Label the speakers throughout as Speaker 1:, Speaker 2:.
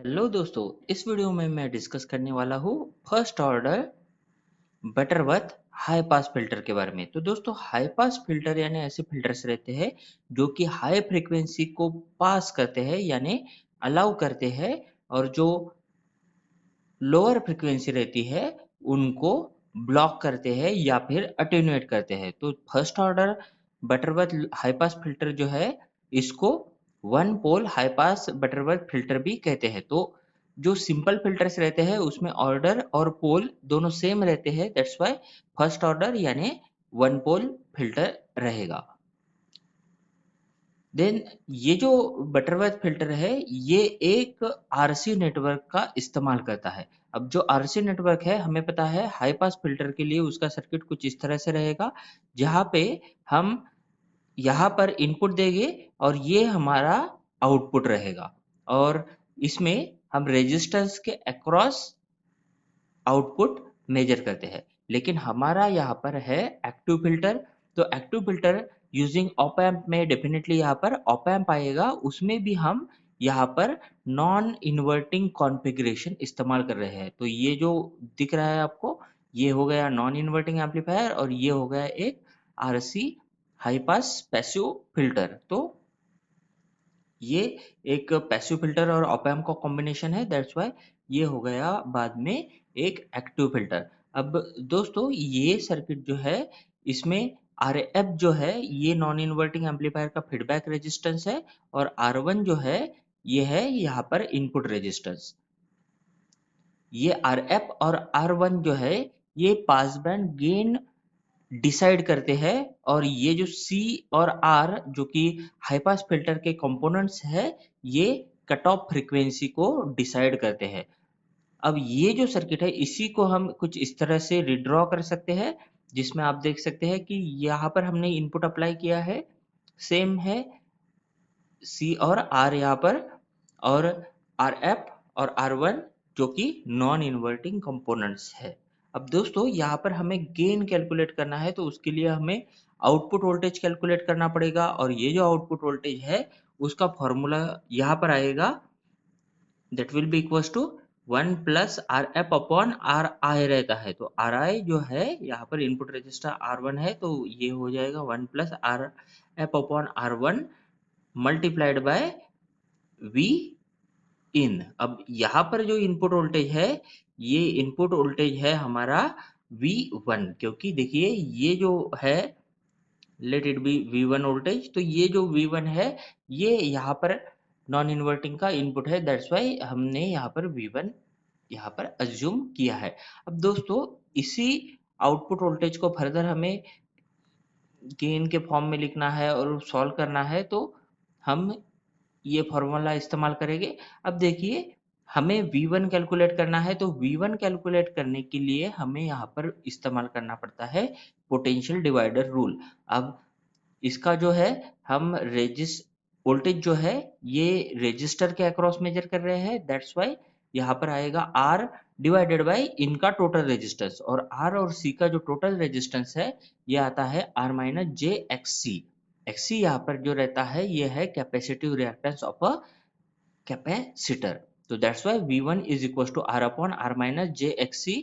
Speaker 1: Hello दोस्तों, इस video में मैं डिस्कस करने वाला हूँ first order Butterworth high pass filter के बारे में। तो दोस्तों, हाई पास फिल्टर यानी ऐसे फिल्टर्स रहते हैं जो कि हाई फ्रीक्वेंसी को पास करते हैं यानी अलाउ करते हैं, और जो लोअर फ्रीक्वेंसी रहती है उनको ब्लॉक करते हैं या फिर अटेन्यूएट करते हैं। तो first order Butterworth high pass filter जो है, इसको वन पोल हाई पास बटरवर्थ फिल्टर भी कहते हैं। तो जो सिंपल फिल्टर्स रहते हैं उसमें ऑर्डर और पोल दोनों सेम रहते हैं, दैट्स वाई फर्स्ट ऑर्डर यानी वन पोल फिल्टर रहेगा। देन ये जो बटरवर्थ फिल्टर है, ये एक आरसी नेटवर्क का इस्तेमाल करता है। अब जो आरसी नेटवर्क है, हमें पता है हाई पास फिल्टर के लिए उसका सर्किट कुछ इस तरह से रहेगा, जहाँ पे हम यहाँ पर इनपुट देंगे और ये हमारा आउटपुट रहेगा, और इसमें हम रेजिस्टेंस के अक्रॉस आउटपुट मेजर करते हैं। लेकिन हमारा यहाँ पर है एक्टिव फिल्टर। तो active filter using op amp में डेफिनेटली यहाँ पर ऑप एम्प आएगा, उसमें भी हम यहाँ पर नॉन इन्वर्टिंग कॉन्फ़िगरेशन इस्तेमाल कर रहे हैं। तो ये जो दिख रहा है आपको, ये हो गया नॉन इन्वर्टिंग एम्पलीफायर और ये हो गया एक RC high pass passive filter. तो ये एक पैसिव फिल्टर और ऑप एम्प का कॉम्बिनेशन है, दैट्स व्हाई ये हो गया बाद में एक एक्टिव फिल्टर। अब दोस्तों, ये सर्किट जो है, इसमें आरएफ जो है ये नॉन इन्वर्टिंग एम्पलीफायर का फीडबैक रेजिस्टेंस है, और आर1 जो है ये है यहाँ पर इनपुट रेजिस्टेंस। ये आरएफ और आर1 जो है ये पास बैंड गेन डिसाइड करते हैं, और ये जो सी और आर जो कि हाई पास फिल्टर के कंपोनेंट्स है, ये कट ऑफ फ्रीक्वेंसी को डिसाइड करते हैं। अब ये जो सर्किट है, इसी को हम कुछ इस तरह से रिड्रॉ कर सकते हैं, जिसमें आप देख सकते हैं कि यहाँ पर हमने इनपुट अप्लाई किया है, सेम है सी और आर यहाँ पर, और आर एफ और आर वन जो कि नॉन इन्वर्टिंग कंपोनेंट्स है। अब दोस्तों, यहाँ पर हमें गेन कैलकुलेट करना है, तो उसके लिए हमें आउटपुट वोल्टेज कैलकुलेट करना पड़ेगा, और ये जो आउटपुट वोल्टेज है उसका फॉर्मूला यहाँ पर आएगा, that will be equals to 1 plus R F upon R I रहता है। तो आर आई जो है यहाँ पर इनपुट रजिस्टर आर वन है, तो ये हो जाएगा 1 plus R F upon R one multiplied by V in. अब यहाँ पर जो इनपुट वोल्टेज है, ये इनपुट वोल्टेज है हमारा V1, क्योंकि देखिए ये जो है, let it be V1 voltage, तो ये जो V1 है ये यहाँ पर नॉन इन्वर्टिंग का इनपुट है, दैट्स वाई हमने यहाँ पर V1 यहाँ पर अज्यूम किया है। अब दोस्तों, इसी आउटपुट वोल्टेज को फर्दर हमें गेन के फॉर्म में लिखना है और सॉल्व करना है, तो हम ये फॉर्मूला इस्तेमाल करेंगे। अब देखिए, हमें V1 कैलकुलेट करना है, तो V1 कैलकुलेट करने के लिए हमें यहाँ पर इस्तेमाल करना पड़ता है पोटेंशियल डिवाइडर रूल। अब इसका जो है, हम रेजिस वोल्टेज जो है ये रेजिस्टर के अक्रॉस मेजर कर रहे हैं, दैट्स वाई यहाँ पर आएगा R डिवाइडेड बाई इनका टोटल रेजिस्टेंस, और R और C का जो टोटल रेजिस्टेंस है ये आता है R minus j x c. X c यहाँ पर जो रहता है ये है capacitive reactance of a capacitor. तो that's why V1 is equal to R upon R minus j x c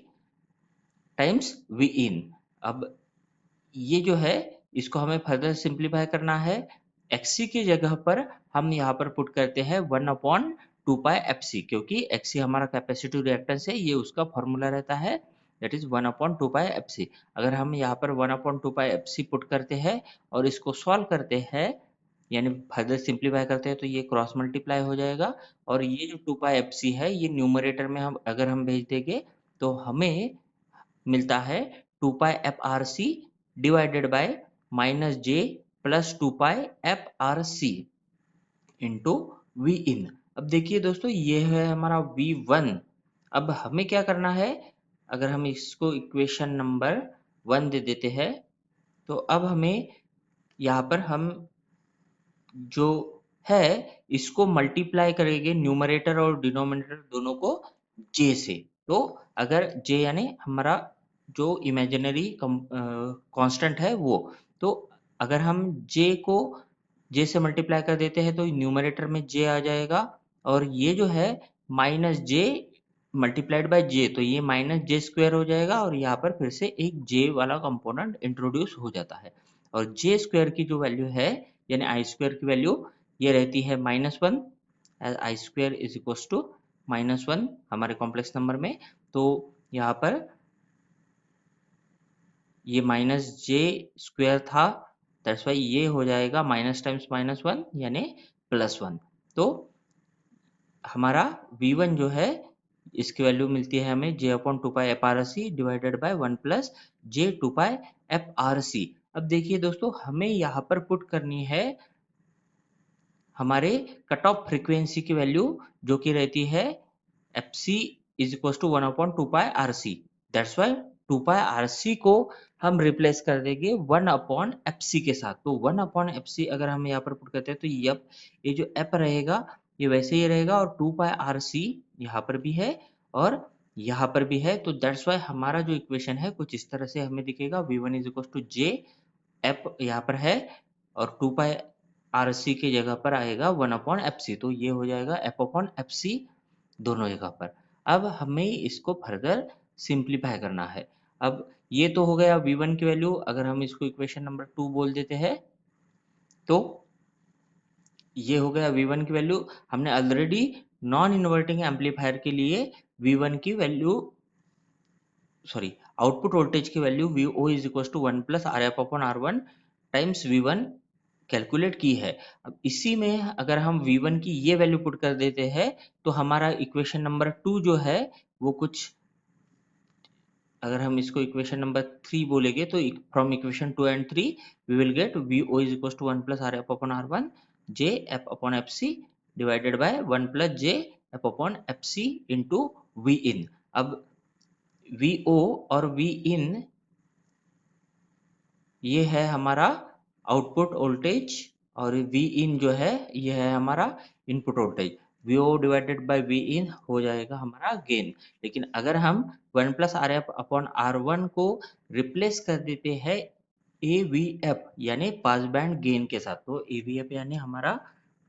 Speaker 1: times V in. अब ये जो है, इसको हमें फर्दर सिंप्लीफाई करना है। XC की जगह पर हम यहाँ पर पुट करते हैं 1 अपॉन 2 पाई FC, क्योंकि XC हमारा कैपेसिटिव रिएक्टेंस है, ये उसका फॉर्मूला रहता है, that is 1 upon 2 pi FC। अगर हम यहाँ पर 1 अपॉन 2 पाई FC पुट करते हैं और इसको सॉल्व करते हैं, यानी फर्दर सिंप्लीफाई करते हैं, तो ये क्रॉस मल्टीप्लाई हो जाएगा, और ये जो 2 पाई FC है ये न्यूमरेटर में हम अगर हम भेज देंगे तो हमें मिलता है 2 pi f R C divided by minus j plus 2 pi f R C into v in. अब देखिए दोस्तों, ये है हमारा V1। अब हमें क्या करना है, अगर हम इसको इक्वेशन नंबर 1 दे देते हैं, तो अब हमें यहाँ पर हम जो है इसको मल्टीप्लाई करेंगे न्यूमरेटर और डिनोमिनेटर दोनों को j से। तो अगर j यानी हमारा जो इमेजिनरी कांस्टेंट है वो, तो अगर हम j को j से मल्टीप्लाई कर देते हैं तो न्यूमरेटर में j आ जाएगा, और ये जो है minus J multiplied by J, तो ये माइनस जे स्क्वायर हो जाएगा और यहाँ पर फिर से एक जे वाला कंपोनेंट इंट्रोड्यूस हो जाता है। और जे स्क्वायर की जो वैल्यू है यानी आई स्क्वायर की वैल्यू ये रहती है -1, as I square is equal to -1 हमारे कॉम्प्लेक्स नंबर में। तो यहाँ पर ये माइनस जे स्क्वायर था, दैट्स वाई ये हो जाएगा माइनस टाइम्स -1 यानी +1। तो हमारा V1 जो है इसकी वैल्यू मिलती है हमें j upon 2 pi FRC divided by 1 plus j 2 pi FRC। अब देखिए दोस्तों, हमें यहाँ पर पुट करनी है हमारे कट ऑफ फ्रीक्वेंसी की वैल्यू, जो कि रहती है FC is equal to 1/2 pi RC। That's why 2 pi RC को हम रिप्लेस कर देंगे 1/FC के साथ। तो 1/FC अगर हम यहाँ पर पुट करते हैं तो ये जो एप रहेगा ये वैसे ही रहेगा और 2 पाई RC यहाँ पर भी है और यहाँ पर भी है। तो दैट्स वाई हमारा जो इक्वेशन है कुछ इस तरह से हमें दिखेगा, V1 is equal to J, F यहाँ पर है और 2 पाई RC की जगह पर आएगा 1/FC। तो ये हो जाएगा F/FC दोनों जगह पर। अब हमें इसको फर्दर सिंप्लीफाई करना है। अब ये तो हो गया V1 की वैल्यू, अगर हम इसको इक्वेशन नंबर 2 बोल देते हैं तो ये हो गया V1 की वैल्यू। हमने ऑलरेडी नॉन इन्वर्टिंग एम्पलीफायर के लिए V1 की वैल्यू आउटपुट वोल्टेज की value Vo is equal to 1 plus RF/R1 times V1 calculate की है। अब इसी में अगर हम V1 की ये वैल्यू पुट कर देते हैं तो हमारा इक्वेशन नंबर 2 जो है वो कुछ, अगर हम इसको इक्वेशन नंबर 3 बोलेंगे तो from equation 2 and 3 we will get Vo is equal to 1 plus RF/R1 J F/FC divided by 1 plus J F/FC into Vin। अब Vo और Vin ये है हमारा आउटपुट वोल्टेज और Vin जो है ये है हमारा input voltage. Vo divided by Vin हो जाएगा हमारा गेन। लेकिन अगर हम 1 प्लस RF/R1 को रिप्लेस कर देते हैं AVF यानी पास बैंड गेन के साथ, तो AVF यानी हमारा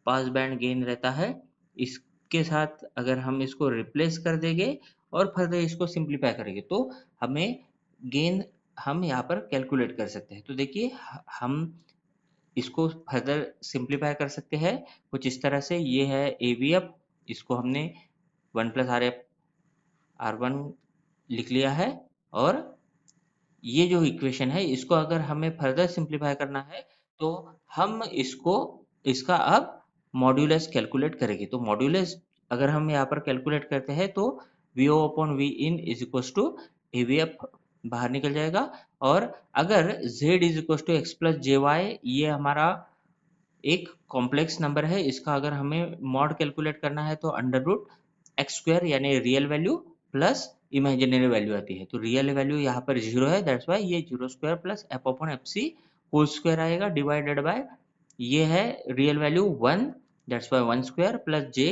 Speaker 1: पास बैंड गेन रहता है, इसके साथ अगर हम इसको रिप्लेस कर देंगे और फर्दर इसको सिंप्लीफाई करेंगे तो हमें गेन हम यहाँ पर कैलकुलेट कर सकते हैं। तो देखिए हम इसको फर्दर सिंप्लीफाई कर सकते हैं कुछ इस तरह से। ये है AVF, इसको हमने 1 प्लस RF/R1 लिख लिया है और ये जो इक्वेशन है इसको अगर हमें फर्दर सिंप्लीफाई करना है तो हम इसका अब मॉड्यूलस कैलकुलेट करेंगे। तो मॉड्यूलस अगर हम यहाँ पर कैलकुलेट करते हैं तो Vo upon Vin is equal to AVF बाहर निकल जाएगा। और अगर Z is equal to X plus J Y, ये हमारा एक कॉम्प्लेक्स नंबर है, इसका अगर हमें मॉड कैलकुलेट करना है तो अंडर रूट एक्स स्क्वायर यानी real value plus imaginary value आती है। तो रियल वैल्यू यहाँ पर 0 है, दैट्स वाई ये 0 square plus F/FC whole square आएगा डिवाइडेड बाय ये है real value 1, that's why 1 square plus j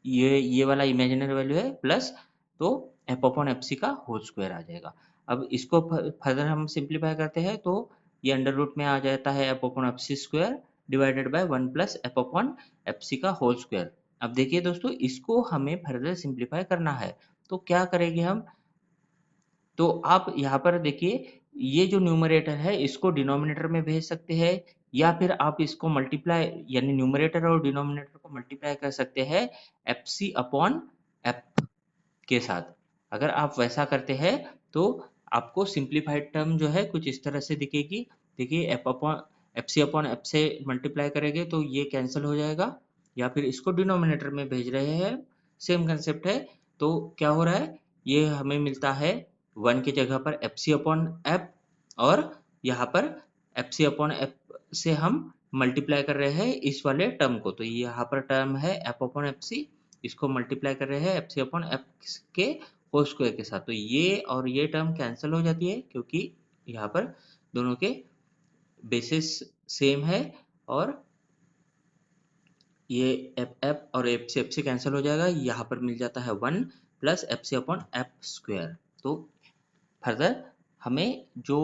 Speaker 1: ये वाला इमेजिनरी वैल्यू है प्लस, तो F/FC का होल स्क्वायर आ जाएगा। अब इसको फर्दर हम सिंप्लीफाई करते हैं तो ये अंडर रूट में आ जाता है F/FC square divided by 1 plus F/FC का होल स्क्वायर। अब देखिए दोस्तों, इसको हमें फर्दर सिंप्लीफाई करना है तो क्या करेंगे हम, तो आप यहाँ पर देखिए ये जो न्यूमरेटर है इसको डिनोमिनेटर में भेज सकते हैं या फिर आप इसको मल्टीप्लाई यानी न्यूमरेटर और डिनोमिनेटर को मल्टीप्लाई कर सकते हैं FC अपॉन F के साथ। अगर आप वैसा करते हैं तो आपको सिंप्लीफाइड टर्म जो है कुछ इस तरह से दिखेगी। देखिए FC अपॉन F से मल्टीप्लाई करेंगे तो ये कैंसिल हो जाएगा, या फिर इसको डिनोमिनेटर में भेज रहे हैं, सेम कंसेप्ट है। तो क्या हो रहा है, ये हमें मिलता है 1 की जगह पर FC अपॉन F और यहाँ पर FC अपॉन F से हम मल्टीप्लाई कर रहे हैं इस वाले टर्म को। तो यहाँ पर टर्म है F अपॉन FC, इसको मल्टीप्लाई कर रहे हैं FC अपॉन F के होल स्क्वायर के साथ। तो ये और ये टर्म कैंसिल हो जाती है क्योंकि यहाँ पर दोनों के बेसिस सेम है और ये F और F से कैंसिल हो जाएगा, यहाँ पर मिल जाता है 1 plus FC upon F square. तो फर्दर हमें जो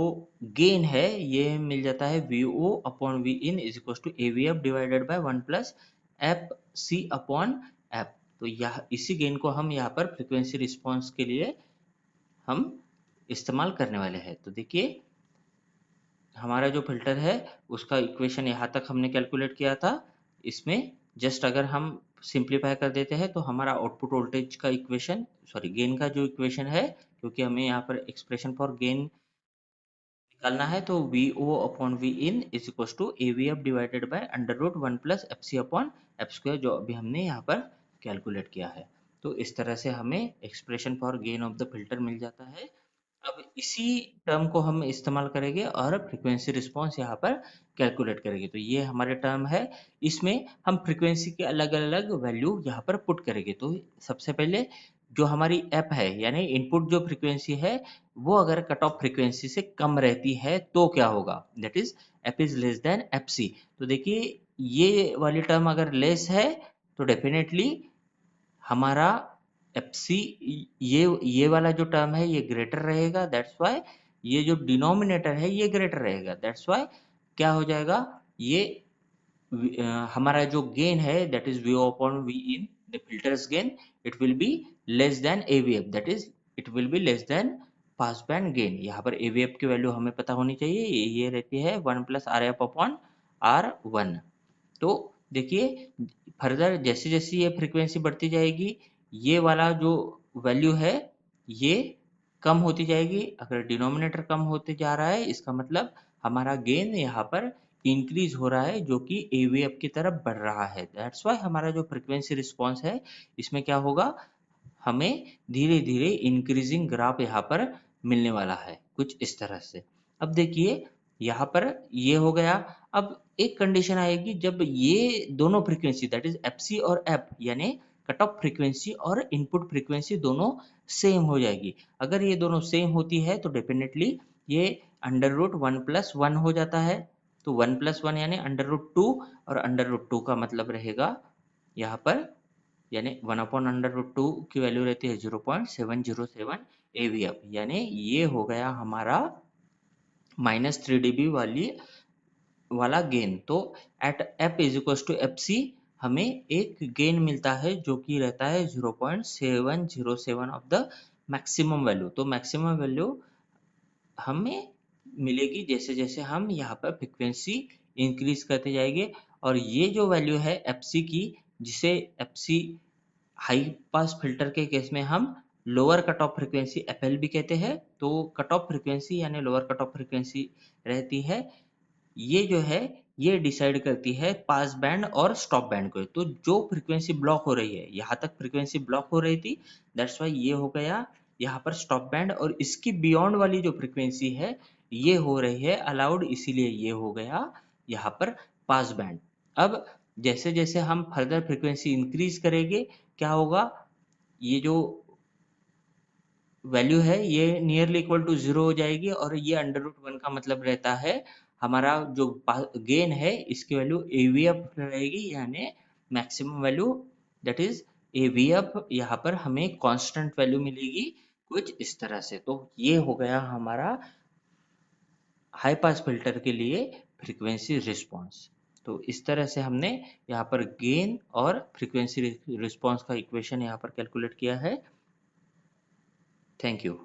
Speaker 1: गेन है ये मिल जाता है Vo upon Vin is equal to AVF divided by 1 plus FC upon F। तो यह इसी गेन को हम यहाँ पर फ्रीक्वेंसी रिस्पॉन्स के लिए हम इस्तेमाल करने वाले हैं। तो देखिए हमारा जो फ़िल्टर है उसका इक्वेशन यहाँ तक हमने कैलकुलेट किया था। इसमें जस्ट अगर हम सिंप्लीफाई कर देते हैं तो हमारा आउटपुट वोल्टेज का इक्वेशन गेन का जो इक्वेशन है, क्योंकि हमें यहाँ पर एक्सप्रेशन फॉर गेन निकालना है, तो V O upon V in is equal to A V F divided by under root one plus F C upon F square, जो अभी हमने यहाँ पर कैलकुलेट किया है। तो इस तरह से हमें expression for gain of the filter मिल जाता है। अब इसी टर्म को हम इस्तेमाल करेंगे और फ्रीक्वेंसी रिस्पॉन्स यहाँ पर कैलकुलेट करेंगे। तो ये हमारे टर्म है, इसमें हम फ्रीक्वेंसी के अलग अलग वैल्यू यहाँ पर पुट करेंगे। तो सबसे पहले जो हमारी एप है यानी इनपुट जो फ्रीक्वेंसी है वो अगर कट ऑफ फ्रीक्वेंसी से कम रहती है तो क्या होगा, that is F is less than F C. तो देखिए ये वाली टर्म अगर लेस है तो डेफिनेटली हमारा एफ सी, ये वाला जो टर्म है ये ग्रेटर रहेगा, दैट्स वाई ये जो डिनोमिनेटर है ये ग्रेटर रहेगा, दैट्स वाई क्या हो जाएगा, ये हमारा जो गेन है that is V upon V in the filter's gain, it will be less than AVF, that is it will be less than pass band gain. यहाँ पर एवीएफ की वैल्यू हमें पता होनी चाहिए, ये रहती है 1 plus R F upon R one. तो देखिए फर्दर जैसे जैसे ये फ्रीक्वेंसी बढ़ती जाएगी ये वाला जो वैल्यू है ये कम होती जाएगी। अगर डिनोमिनेटर कम होते जा रहा है इसका मतलब हमारा गेन यहाँ पर इंक्रीज हो रहा है, जो कि एवीएफ की तरफ बढ़ रहा है। दैट्स वाई हमारा जो फ्रीक्वेंसी रिस्पॉन्स है इसमें क्या होगा, हमें धीरे धीरे इंक्रीजिंग ग्राफ यहाँ पर मिलने वाला है कुछ इस तरह से। अब देखिए यहाँ पर ये हो गया। अब एक कंडीशन आएगी जब ये दोनों frequency that is F C और एफ यानी कट ऑफ फ्रीक्वेंसी और इनपुट फ्रीक्वेंसी दोनों सेम हो जाएगी। अगर ये दोनों सेम होती है तो डेफिनेटली ये under root one plus one हो जाता है। तो वन प्लस वन यानी अंडर रूट टू, और अंडर रूट टू का मतलब रहेगा यहाँ पर यानी one upon under root two की वैल्यू रहती है 0.707 एवीएफ, यानी ये हो गया हमारा -3 dB वाला गेन। तो at F is equal to F C हमें एक गेन मिलता है जो कि रहता है 0.707 ऑफ द मैक्सिमम वैल्यू। तो मैक्सिमम वैल्यू हमें मिलेगी जैसे जैसे हम यहाँ पर फ्रिक्वेंसी इंक्रीज करते जाएंगे। और ये जो वैल्यू है एफ सी की, जिसे F C high pass filter के केस में हम lower cut off frequency FL भी कहते हैं। तो कट ऑफ फ्रीक्वेंसी यानी लोअर कट ऑफ फ्रीक्वेंसी रहती है, ये जो है ये डिसाइड करती है पास बैंड और स्टॉप बैंड को। तो जो फ्रीक्वेंसी ब्लॉक हो रही है, यहाँ तक फ्रीक्वेंसी ब्लॉक हो रही थी, दैट्स वाई ये हो गया यहाँ पर स्टॉप बैंड, और इसकी बियॉन्ड वाली जो फ्रीक्वेंसी है ये हो रही है अलाउड, इसीलिए ये हो गया यहाँ पर पास बैंड। अब जैसे जैसे हम फर्दर फ्रीक्वेंसी इंक्रीज करेंगे क्या होगा, ये जो वैल्यू है ये नियरली इक्वल टू जीरो हो जाएगी, और ये अंडर रूट वन का मतलब रहता है हमारा जो गेन है इसकी वैल्यू एवीएफ रहेगी, यानी maximum value that is aVF. यहाँ पर हमें कांस्टेंट वैल्यू मिलेगी कुछ इस तरह से। तो ये हो गया हमारा हाई पास फिल्टर के लिए फ्रीक्वेंसी रिस्पॉन्स। तो इस तरह से हमने यहाँ पर गेन और फ्रीक्वेंसी रिस्पॉन्स का इक्वेशन यहाँ पर कैलकुलेट किया है। Thank you.